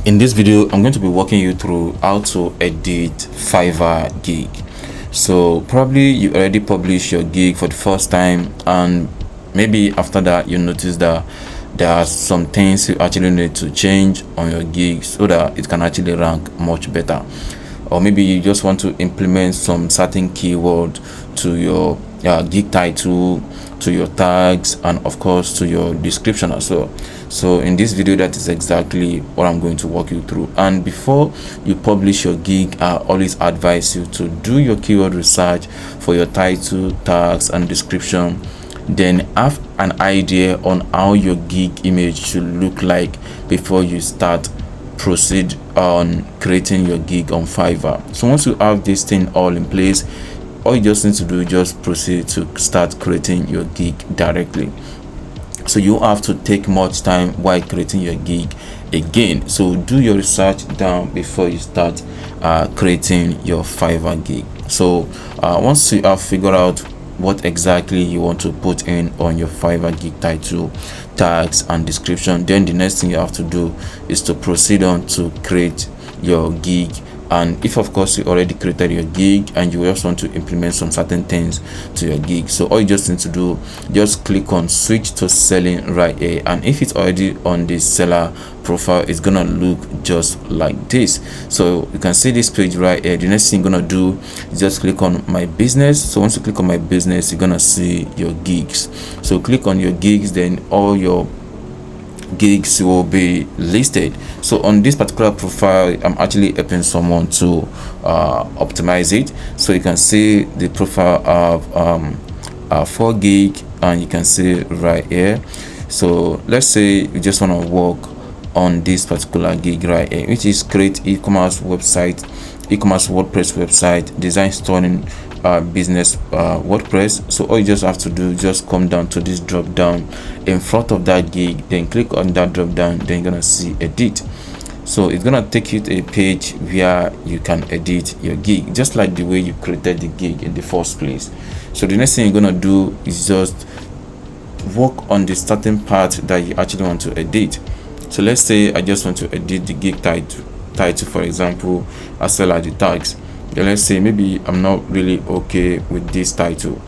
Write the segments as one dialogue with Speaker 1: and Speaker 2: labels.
Speaker 1: In this video, I'm going to be walking you through how to edit Fiverr gig. So probably you already published your gig for the first time, and maybe after that you notice that there are some things you actually need to change on your gig so that it can actually rank much better. Or maybe you just want to implement some certain keyword to your gig title, to your tags, and of course to your description as well. So in this video, that is exactly what I'm going to walk you through. And before you publish your gig, I always advise you to do your keyword research for your title, tags, and description. Then have an idea on how your gig image should look like before you start proceed on creating your gig on Fiverr. So once you have this thing all in place, all you just need to do is just proceed to start creating your gig directly. So you have to take much time while creating your gig again. So do your research down before you start creating your Fiverr gig. So once you have figured out what exactly you want to put in on your Fiverr gig title, tags, and description, then the next thing you have to do is to proceed on to create your gig. And if of course you already created your gig and you just want to implement some certain things to your gig, so all you just need to do, just click on switch to selling right here. And if it's already on the seller profile, it's gonna look just like this. So you can see this page right here. The next thing you're gonna do is just click on my business. So once you click on my business, you're gonna see your gigs. So click on your gigs, then all your gigs will be listed. So on this particular profile, I'm actually helping someone to optimize it. So you can see the profile of 4 gig, and you can see right here. So let's say you just want to work on this particular gig right here, which is create e-commerce website, e-commerce WordPress website, design storing business WordPress. So all you just have to do is just come down to this drop down in front of that gig, then click on that drop down, then you're gonna see edit. So it's gonna take you to a page where you can edit your gig just like the way you created the gig in the first place. So the next thing you're gonna do is just work on the starting part that you actually want to edit. So let's say I just want to edit the gig title, for example, as well as the tags. Then let's say maybe I'm not really okay with this title.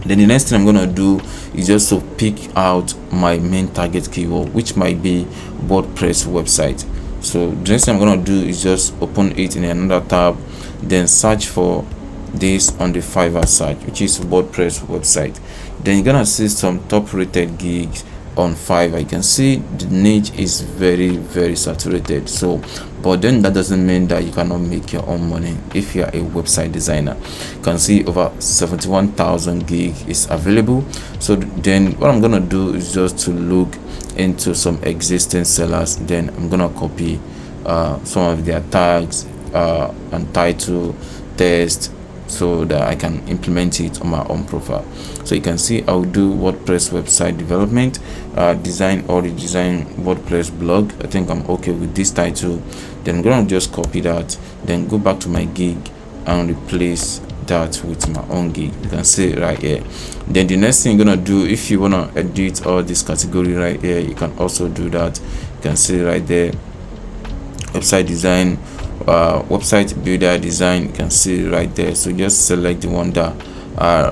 Speaker 1: Then the next thing I'm gonna do is just to pick out my main target keyword, which might be WordPress website. So the next thing I'm gonna do is just open it in another tab, then search for this on the Fiverr search, which is WordPress website. Then you're gonna see some top rated gigs on Fiverr. You can see the niche is very saturated. So but then that doesn't mean that you cannot make your own money if you are a website designer. You can see over 71,000 gig is available. So then what I'm gonna do is just to look into some existing sellers, then I'm gonna copy some of their tags and title, text, so that I can implement it on my own profile. So you can see I'll do WordPress website development, design WordPress blog. I think I'm okay with this title. Then I'm gonna just copy that, then go back to my gig and replace that with my own gig. You can see right here. Then the next thing you're gonna do, if you wanna edit all this category right here, you can also do that. You can see right there, website design, website builder design. You can see right there. So just select the one that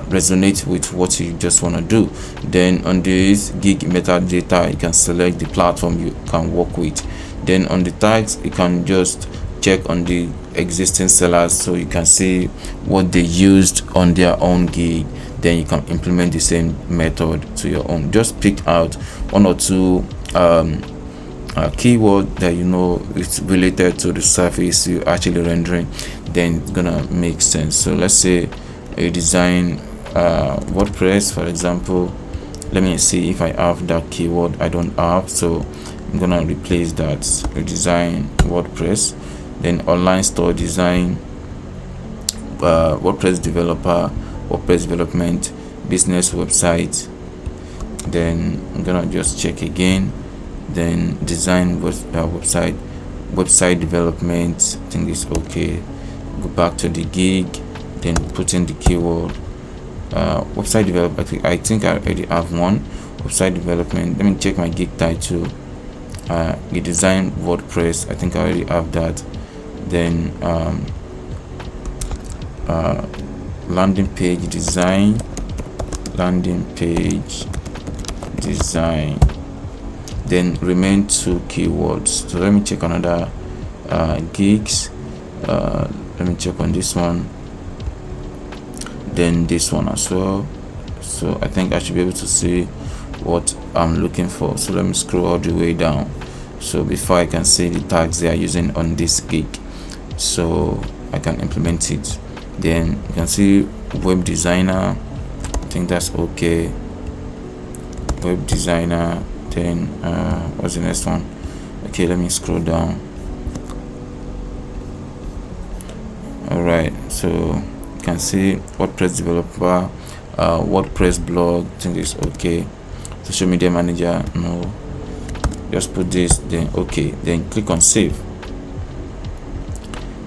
Speaker 1: resonate with what you just want to do. Then on this gig metadata, you can select the platform you can work with. Then on the tags, you can just check on the existing sellers, so you can see what they used on their own gig. Then you can implement the same method to your own. Just pick out 1 or 2 keyword that you know it's related to the service you actually rendering, then it's gonna make sense. So let's say a design WordPress, for example. Let me see if I have that keyword. I don't have, so I'm gonna replace that. A design WordPress, then online store design, WordPress developer, WordPress development, business website. Then I'm gonna just check again, then design website development. I think it's okay. Go back to the gig, then put in the keyword website development. I think I already have one. Website development. Let me check my gig title. you design WordPress. I think I already have that. Then landing page design, then remain 2 keywords. So let me check another gigs. Let me check on this one, then this one as well. So I think I should be able to see what I'm looking for. So let me scroll all the way down, so before I can see the tags they are using on this gig, so I can implement it. Then you can see web designer. I think that's okay. Web designer. Then what's the next one? Okay, let me scroll down. All right, so you can see WordPress developer, WordPress blog. I think it's okay. Social media manager, no. Just put this, then okay, then click on save.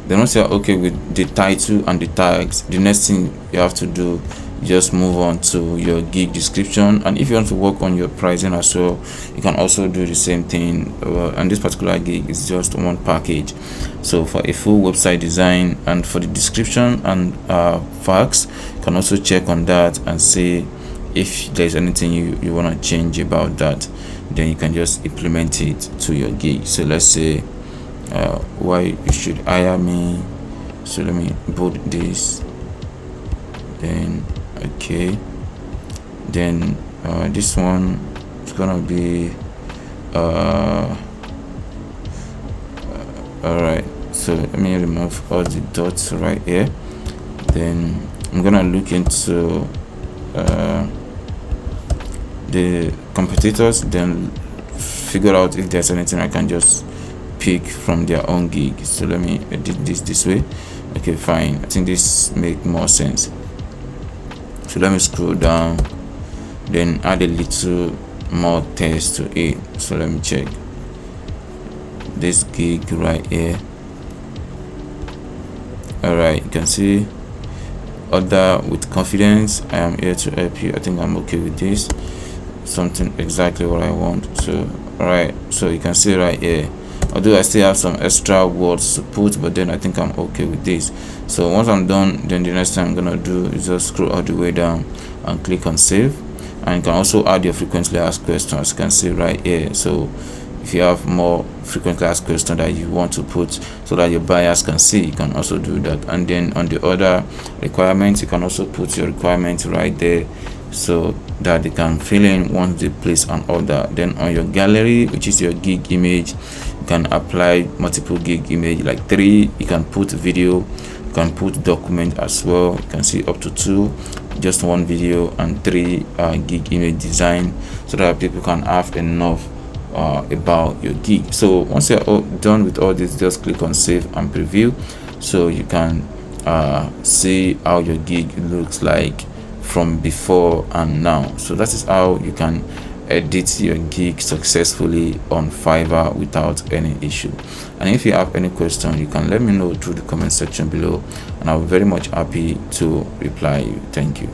Speaker 1: Then once you're okay with the title and the tags, the next thing you have to do, just move on to your gig description. And if you want to work on your pricing as well, you can also do the same thing. And this particular gig is just one package. So for a full website design and for the description and facts, you can also check on that and see if there's anything you want to change about that. Then you can just implement it to your gig. So let's say why you should hire me. So let me put this, then okay, then this one is gonna be all right. So let me remove all the dots right here. Then I'm gonna look into the competitors, then figure out if there's anything I can just pick from their own gig. So let me edit this way. Okay, fine. I think this make more sense. So let me scroll down, then add a little more text to it. So let me check this gig right here. All right, you can see order with confidence. I am here to help you. I think I'm okay with this, something exactly what I want. So all right, so you can see right here, although I still have some extra words to put, but then I think I'm okay with this. So once I'm done, then the next thing I'm gonna do is just scroll all the way down and click on save. And you can also add your frequently asked questions. You can see right here. So if you have more frequently asked questions that you want to put so that your buyers can see, you can also do that. And then on the other requirements, you can also put your requirements right there so that they can fill in once they place an order. Then on your gallery, which is your gig image, you can apply multiple gig image, like 3. You can put video, you can put document as well. You can see up to 2, just 1 video, and 3 gig image design, so that people can have enough about your gig. So once you're done with all this, just click on save and preview, so you can see how your gig looks like from before and now. So that is how you can edit your gig successfully on Fiverr without any issue. And if you have any question, you can let me know through the comment section below, and I'll be very much happy to reply you. Thank you.